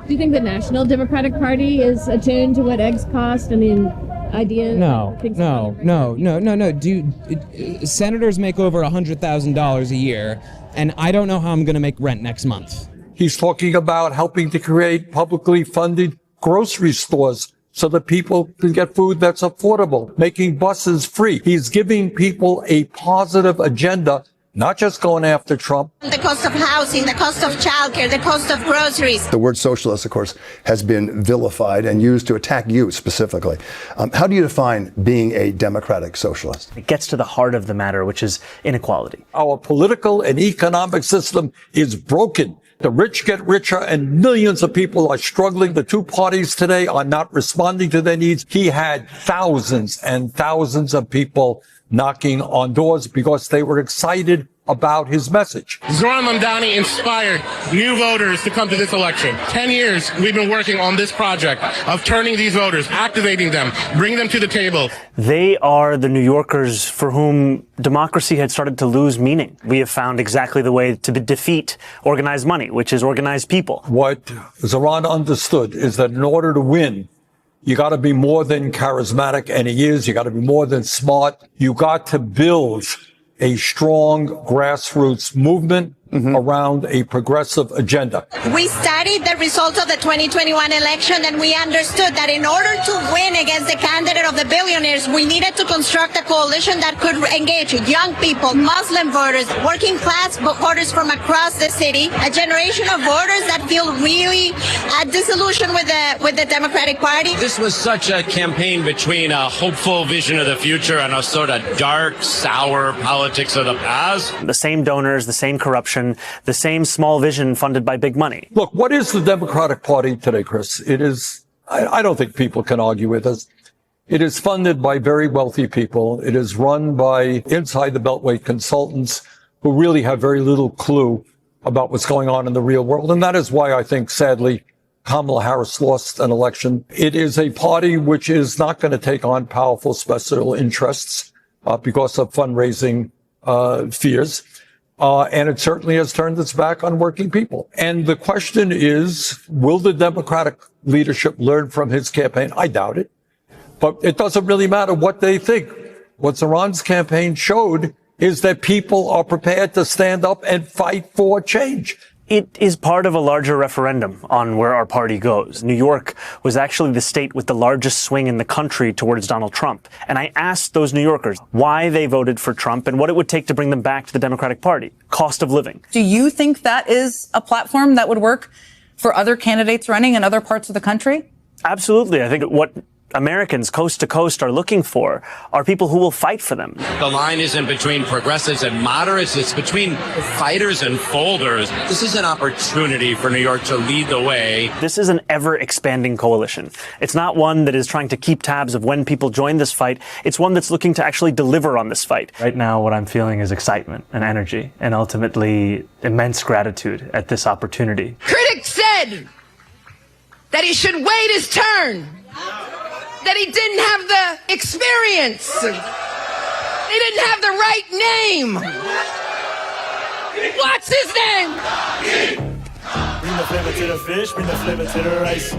Do you think the National Democratic Party is attuned to what eggs cost? I mean, ideas? No. Senators make over $100,000 a year, and I don't know how I'm going to make rent next month. He's talking about helping to create publicly funded grocery stores so that people can get food that's affordable, making buses free. He's giving people a positive agenda, not just going after Trump. The cost of housing, the cost of childcare, the cost of groceries. The word socialist, of course, has been vilified and used to attack you specifically. How do you define being a democratic socialist? It gets to the heart of the matter, which is inequality. Our political and economic system is broken. The rich get richer and millions of people are struggling. The two parties today are not responding to their needs. He had thousands and thousands of people knocking on doors because they were excited about his message. Zohran Mamdani inspired new voters to come to this election. 10 years we've been working on this project of turning these voters, activating them, bringing them to the table. They are the New Yorkers for whom democracy had started to lose meaning. We have found exactly the way to defeat organized money, which is organized people. What Zohran understood is that in order to win, you got to be more than charismatic, and he is. You got to be more than smart. You got to build a strong grassroots movement around a progressive agenda. We studied the results of the 2021 election, and we understood that in order to win against the candidate of the billionaires, we needed to construct a coalition that could engage young people, Muslim voters, working class voters from across the city, a generation of voters that feel really disillusioned with the Democratic Party. This was such a campaign between a hopeful vision of the future and a sort of dark, sour politics of the past. The same donors, the same corruption, the same small vision funded by big money. Look, what is the Democratic Party today, Chris? It is, I don't think people can argue with us. It is funded by very wealthy people. It is run by inside the Beltway consultants who really have very little clue about what's going on in the real world. And that is why I think, sadly, Kamala Harris lost an election. It is a party which is not going to take on powerful special interests because of fundraising fears. And it certainly has turned its back on working people. And the question is, will the Democratic leadership learn from his campaign? I doubt it. But it doesn't really matter what they think. What Zohran's campaign showed is that people are prepared to stand up and fight for change. It is part of a larger referendum on where our party goes. New York was actually the state with the largest swing in the country towards Donald Trump. And I asked those New Yorkers why they voted for Trump and what it would take to bring them back to the Democratic Party. Cost of living. Do you think that is a platform that would work for other candidates running in other parts of the country? Absolutely. I think what Americans coast to coast are looking for are people who will fight for them. The line isn't between progressives and moderates, it's between fighters and folders. This is an opportunity for New York to lead the way. This is an ever-expanding coalition. It's not one that is trying to keep tabs of when people join this fight. It's one that's looking to actually deliver on this fight. Right now, what I'm feeling is excitement and energy, and ultimately immense gratitude at this opportunity. Critics said that he should wait his turn, that he didn't have the experience, he didn't have the right name. What's his name? Bring the flavor to the fish, bring the flavor to the rice.